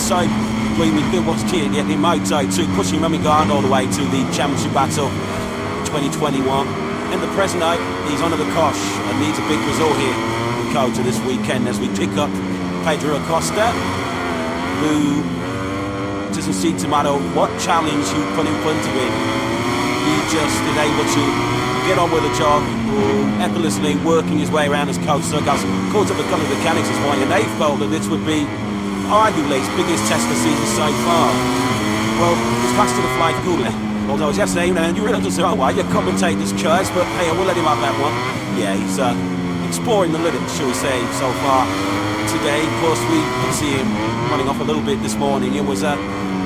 so we good what's cheering yet in Moto2, pushing Rumigard all the way to the championship battle 2021. In the present night, he's under the cosh and needs a big result here in Kota this weekend as we pick up Pedro Acosta, who doesn't seem to matter what challenge you put in front of him. He just is able to get on with the job, effortlessly working his way around his Kota circles. Caught up with a couple of mechanics this morning, and they felt that this would be arguably his biggest test of the season so far. Well, he's passed to the flight cooler. Although it's yesterday, and you really just say, oh, well, your commentator's choice, but hey, I will let him have that one. Yeah, he's exploring the limits, shall we say, so far today. Of course, we can see him running off a little bit this morning. It was a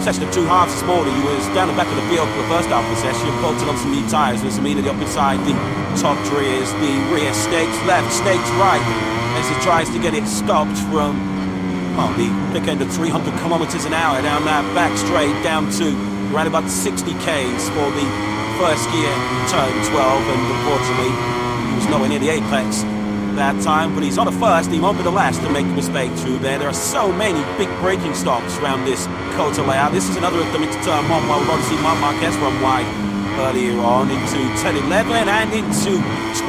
session of two halves this morning. He was down the back of the field for the first half of the session, bolted on some new tyres, was immediately up inside the top rears, the rear stakes left, stakes right, as he tries to get it stopped from the thick end of 300 kilometers an hour down that back straight down to around about 60 k's for the first gear turn 12, and unfortunately he was nowhere near the apex that time, but he's not the first, he won't be the last to make a mistake through there. There are so many big braking stops around this Kota layout. This is another of them into turn 1, while we've already seen Marc Marquez run wide earlier on into 10, 11 and into 12.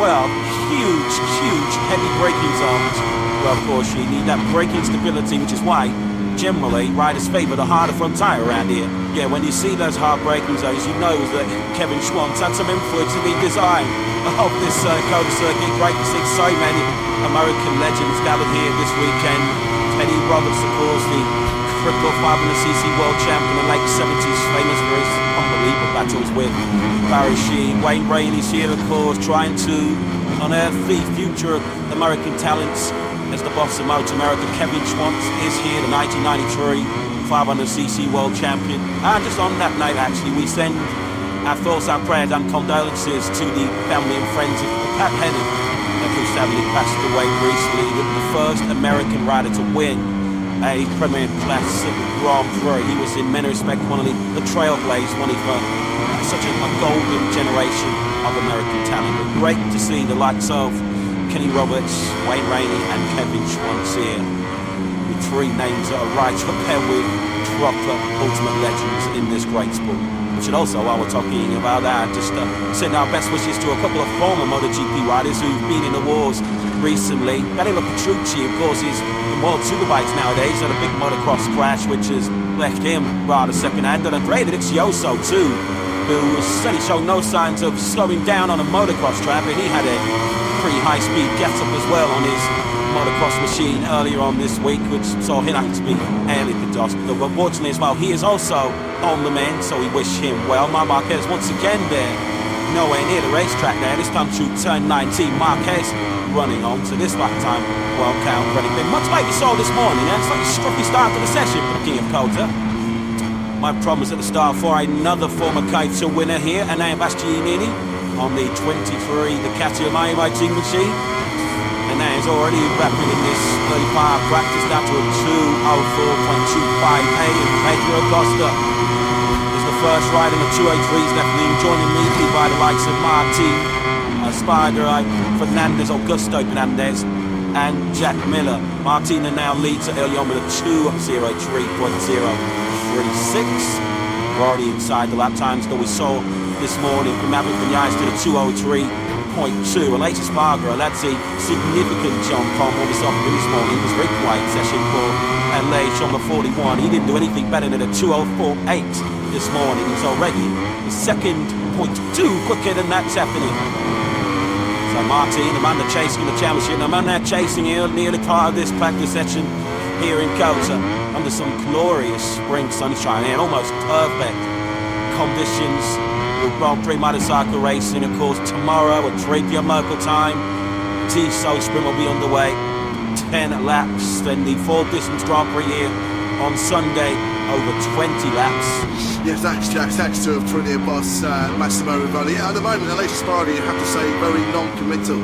Huge heavy braking zones. Well, of course, you need that braking stability, which is why, generally, riders favour the harder front tyre around here. Yeah, when you see those hard braking zones, you know that Kevin Schwantz had some influence in the design of this Kota circuit. Great to see so many American legends gathered here this weekend. Teddy Roberts, of course, the cripple 500cc world champion in the late 70s, famous for his unbelievable battles with Barry Sheene. Wayne Rainey's here, of course, trying to unearth the future of American talents. As the boss of Moto America, Kevin Schwantz is here, the 1993 500cc world champion. And just on that night, actually, we send our thoughts, our prayers and condolences to the family and friends of Pat Hennon, who sadly passed away recently, the first American rider to win a Premier Class Grand Prix. He was in many respects one of the trailblazers, one of such a golden generation of American talent. But great to see the likes of Kenny Roberts, Wayne Rainey and Kevin Schwantz here, with three names that are right up there with proper ultimate legends in this great sport. We should also, while we're talking about that, just send our best wishes to a couple of former MotoGP riders who've been in the wars recently. Danilo Petrucci, of course, is in World Superbikes nowadays, had a big motocross crash which has left him rather second-handed. And Andrea Dovizioso too, who was certainly showing no signs of slowing down on a motocross track, and he had a pretty high-speed get-up as well on his motocross machine earlier on this week, which saw him have to be airly contossed. But unfortunately as well, he is also on the mend, so we wish him well. Marc Marquez once again there, nowhere near the racetrack there, this time through turn 19. Marquez running on to this lap time, well count ready been much like you saw this morning. It's like a strucky start to the session for the King of Kota. My promise at the start for another former Kota winner here, Enea Bastianini, on the 23 Ducati racing machine. And that is already rapid in this early part of practice, down to a 2:04.25. And Pedro Acosta is the first rider in the 203s, definitely joined immediately by the likes of Martin Sparger, Fernandez, Augusto Fernandez and Jack Miller. Martina now leads early on with a 2:03.036. We're already inside the lap times that we saw this morning from Maverick Vinales to the 2:03.2. Aleix Espargaro, that's a significant jump from what we saw from this morning. It was a very quiet session for Aleix on the 41. He didn't do anything better than a 2:04.8 this morning. He's already the second 0.2 quicker than that's happening. So Martin, the man that's chasing the championship, the man that's chasing here nearly part of this practice session here in Kota under some glorious spring sunshine and almost perfect conditions. With Grand Prix motorcycle racing, of course, tomorrow at 3 p.m. local time. Tissot Sprint will be underway. 10 laps. Then the full distance Grand Prix here on Sunday, over 20 laps. Yes, thanks to Aprilia boss Massimo Rivoli. At the moment, Aleix Espargaro, you have to say, very non-committal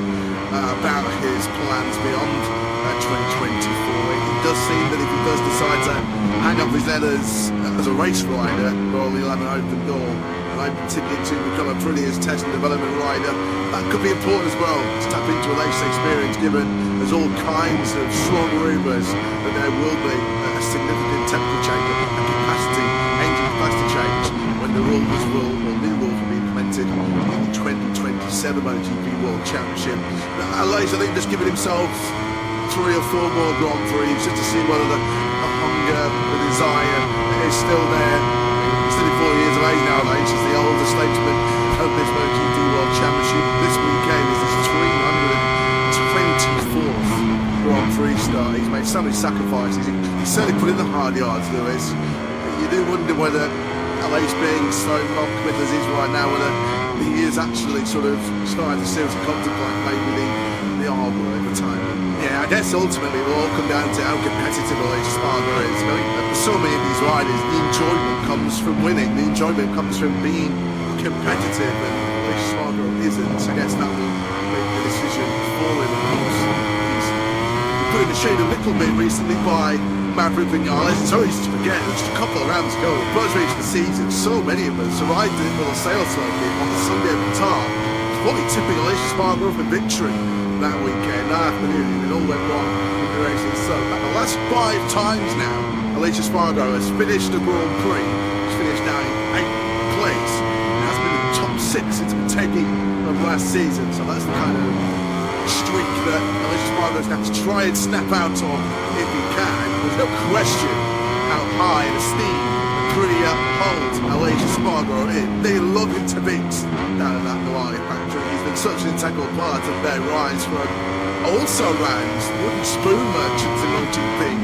about his plans beyond 2024. It does seem that if he does decide to hang up his leathers as a race rider, well, he'll have an open door. An open ticket to become Aprilia's test and development rider. That could be important as well, to tap into Aleix's experience, given there's all kinds of strong rumours that there will be a significant technical change 7 MotoGP World Championship. Aleix, I think, just giving himself 3 or 4 more Grand Prix just to see whether the hunger, the desire is still there. He's 34 years of age now, Aleix. He's the oldest statesman of this MotoGP World Championship. This weekend is his 324th Grand Prix start. He's made so many sacrifices. He's certainly put in the hard yards, Lewis. You do wonder whether Aleix, being so non-committed as he is right now, whether he is actually sort of starting to seriously contemplate maybe the hard work, retirement. Yeah, I guess ultimately it will all come down to how competitive Aleix Espargaro is. I mean, for so many of these riders, the enjoyment comes from winning. The enjoyment comes from being competitive, and Aleix Espargaro isn't. I guess that will make the decision for him. Of course, he's put in the shade a little bit recently by Maverick Vinales. It's so easy to forget, just a couple of rounds ago, the first race of the season, so many of us arrived in the sales circuit on the Sunday at Qatar, fully tipping Aleix Espargaro for victory that weekend afternoon, and it all went wrong in the race itself. The last 5 times now, Aleix Espargaro has finished the Grand Prix. He's finished now in 8th place. He has been in the top 6 since Motegi of last season, so that's the kind of streak that Aleix Espargaro is going to have to try and snap out on if he can. There's no question how high in esteem the Aprilia holds Aleix Espargaro in. They love him to bits down at that Ducati factory. He's been such an integral part of their rise from also rounds wooden spoon merchants in MotoGP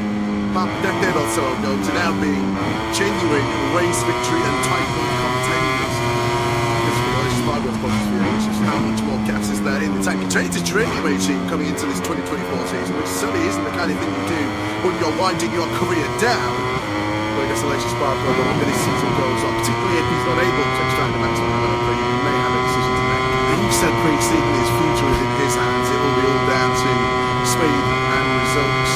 about a decade or so ago to now being genuine race victory and title contenders. This for Aleix Espargaro's point of view, it's just how much more gas is there in the tank. It's a dream regime coming into this 2024 season, which certainly isn't the kind of thing you do when you're winding your career down. But I guess Aleix Espargaro, the longer this season goes on, particularly if he's not able to extract the maximum amount of play, he may have a decision to make. He said pre-season his future is in his hands. It will be all down to speed and results.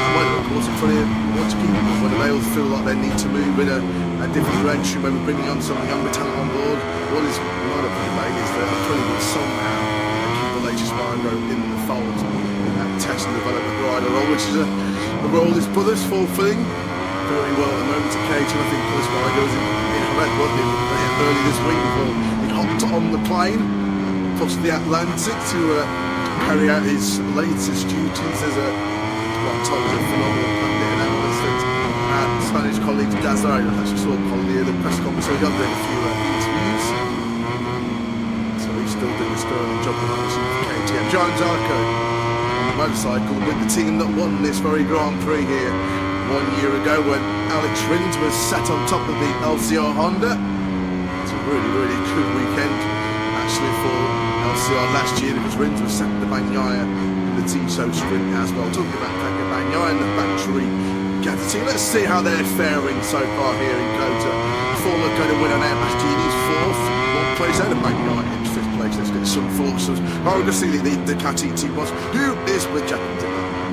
And whether, of course, in front of him, want to keep him, whether they all feel like they need to move in a different direction when we're bringing on some younger talent on board. What is not a debate is that Aprilia will somehow keep Aleix Espargaro in the fold in that test and development rider role, which is a role his brother's fulfilling very well at the moment to Cage. And I think Espargaro was in Red, wasn't he, early this week before he hopped on the plane across the Atlantic to carry out his latest duties as a phenomenal pundit and analyst at Spanish colleague Dazar. I actually saw Paul near the press conference, so he got doing a few interviews. So he's still doing a sterling job of managing for KTM. John Zarco on the motorcycle with the team that won this very Grand Prix here 1 year ago when Alex Rins was sat on top of the LCR Honda. It's a really, really good weekend actually for LCR last year because Rins was sat at the Bagnaia in the team so sprint as well. Talking about Pekka Bagnaia and the factory Ducati team. Let's see how they're faring so far here in Kota. Former kind of winner now last year, he's 4th. 1 place out of Bagnaia in 5th place. Let's get some thoughts of how to see the Ducati team was. Do this with Jack.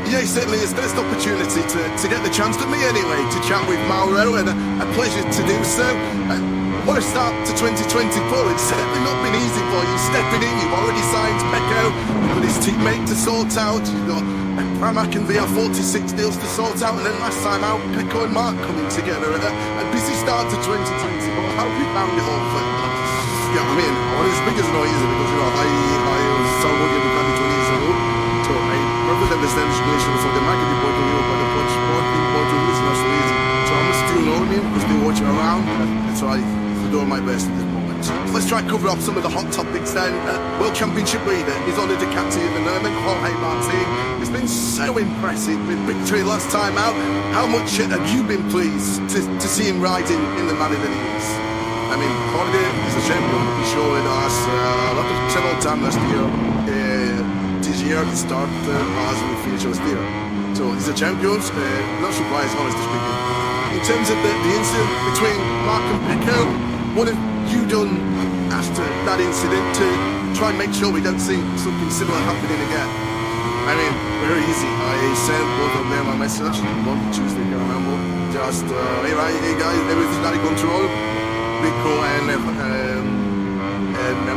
Yeah, certainly it's the best opportunity to get the chance, to me anyway, to chat with Mauro, and a pleasure to do so. What a start to 2024. It's certainly not been easy for you stepping in. You've already signed Pecco, you've got his teammate to sort out, you've got Pramac and VR46 deals to sort out, and then last time out, Pecco and Marc coming together. A busy start to 2024. How have you found it all? Yeah, I mean, well, it's big as no easy because, you know, I was so lucky with Ducati 20 years ago. So I perfect understand the situation from the marketing point of view, but the sporting point of view is not so easy. So I'm still learning, I'm still watching around, and so I'm doing my best at this moment. So let's try and cover up some of the hot topics then. World Championship leader is on the Ducati at the moment, Jorge Martin. It's been so impressive with victory last time out. How much have you been pleased to see him riding in the manner that he is? I mean, Jorge is a champion. He showed us a lot of several times last year. This year he started as we finish last year. So he's a champion. Not surprised, honestly speaking. In terms of the incident between Marc and Pecco, what have you done after that incident to try and make sure we don't see something similar happening again? I mean, very easy. I sent both of them a message on Tuesday, I remember. Just, hey guys, everything's under control. Pecco and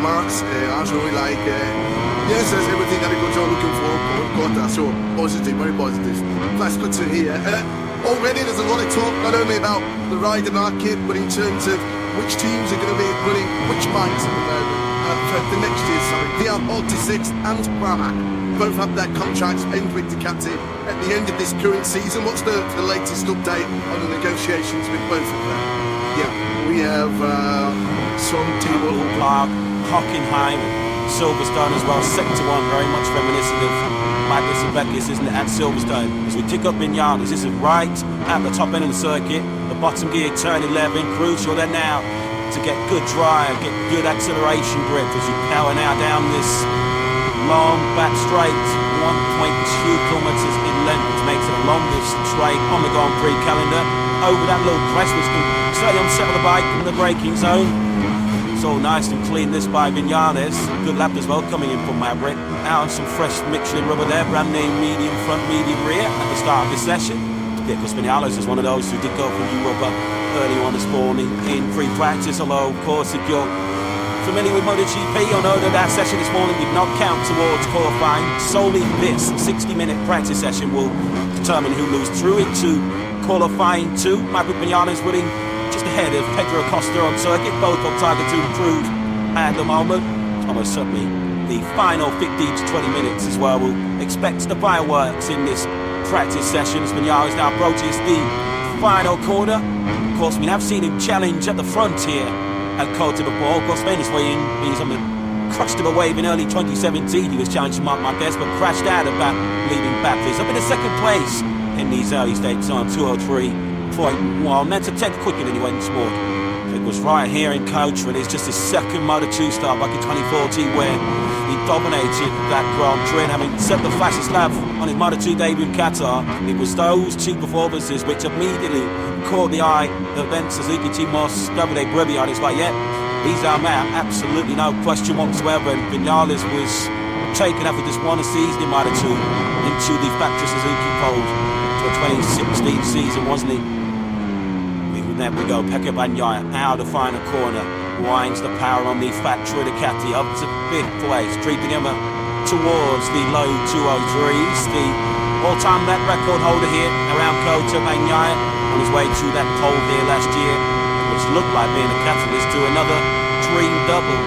Marc's actually like, yes, there's everything under control, looking for Kota. So positive, very positive. That's good to hear. Already there's a lot of talk, not only about the rider market, but in terms of which teams are going to be running which bikes at the moment. for the next year's summit. VR46 and Pramac both have their contracts end with Ducati at the end of this current season. What's the latest update on the negotiations with both of them? Yeah, we have some T1 Clark, Hockenheim, and Silverstone as well. Sector 1, very much reminiscent of Marcus and Beckis, isn't it, at Silverstone? As we tick up Vinales, this is right at the top end of the circuit. The bottom gear, turn 11, crucial then now to get good drive, get good acceleration grip as you power now down this long back straight, 1.2 kilometres in length, which makes it the longest straight on the Grand Prix calendar. Over that little crest, which can certainly unsettle the bike in the braking zone. It's all nice and clean, this by Vinales. Good lap as well coming in from Maverick. Now some fresh Michelin rubber there, brand new medium front, medium rear at the start of this session. Yeah, because Vinales is one of those who did go for new rubber early on this morning in free practice, although of course if you're familiar with MotoGP, you'll know that that session this morning did not count towards qualifying. Solely this 60-minute practice session will determine who moves through into qualifying 2. Maverick Vinales running just ahead of Pedro Acosta on circuit, both on target to improve at the moment. Almost certainly the final 15 to 20 minutes as well. We'll expect the fireworks in this practice session as Vinales now approaches the final corner. Of course, we have seen him challenge at the front here at Cota before. Of course, made his way in. He's on the crust of a wave in early 2017. He was challenging Marc Marquez, but crashed out of that leading battle. He's up in the second place in these early stages on 203.1. That's a 10th quicker than he went this morning. It was right here in Coach, when it's just his second Moto2 start back in 2014, where he dominated that Grand Prix, having set the fastest lap on his Moto2 debut in Qatar. It was those two performances which immediately caught the eye of then Suzuki team boss Davide Brebbia on his way. Yeah, he's our man, absolutely no question whatsoever. And Vinales was taken after just one season in Moto2 into the factory Suzuki fold for a 2016 season, wasn't he? There we go, Pecco Bagnaia out of the final corner, winds the power on the factory Ducati up to 5th place, creeping him towards the low 203s. The all-time net record holder here around Cota, Bagnaia, on his way to that pole here last year, which looked like being a catalyst to another dream double.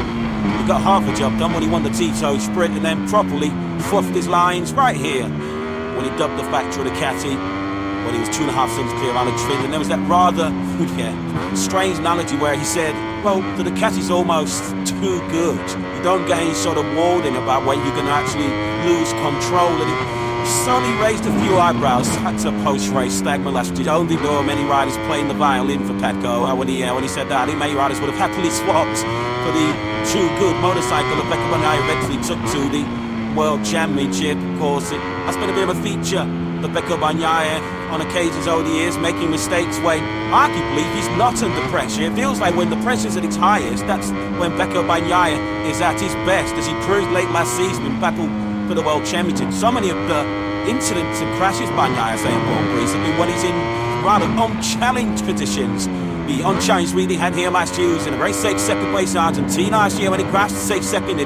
He got half a job done when he won the Tito Sprint and then properly fluffed his lines right here when he dubbed the factory Ducati. When he was 2.5 seconds clear of Alex Finn, and there was that rather strange analogy where he said, well, the Ducati's almost too good. You don't get any sort of warning about when you're going to actually lose control. And he suddenly raised a few eyebrows at a post-race statement last year. Don't think there were many riders playing the violin for Pecco. When he said that, I think many riders would have happily swapped for the too good motorcycle that Pecco Bagnaia eventually took to the World Championship. Of course, that's been a bit of a feature. The Pecco Bagnaia on occasions over the years making mistakes when arguably he's not under pressure. It feels like when the pressure's at its highest, that's when Pecco Bagnaia is at his best, as he proved late last season in battle for the World Championship. So many of the incidents and crashes Bagnaia saying Grand Prix have been when he's in rather unchallenged positions. The unchallenged really had here last year. He was in a very safe second place in Argentina last year when he crashed, safe second.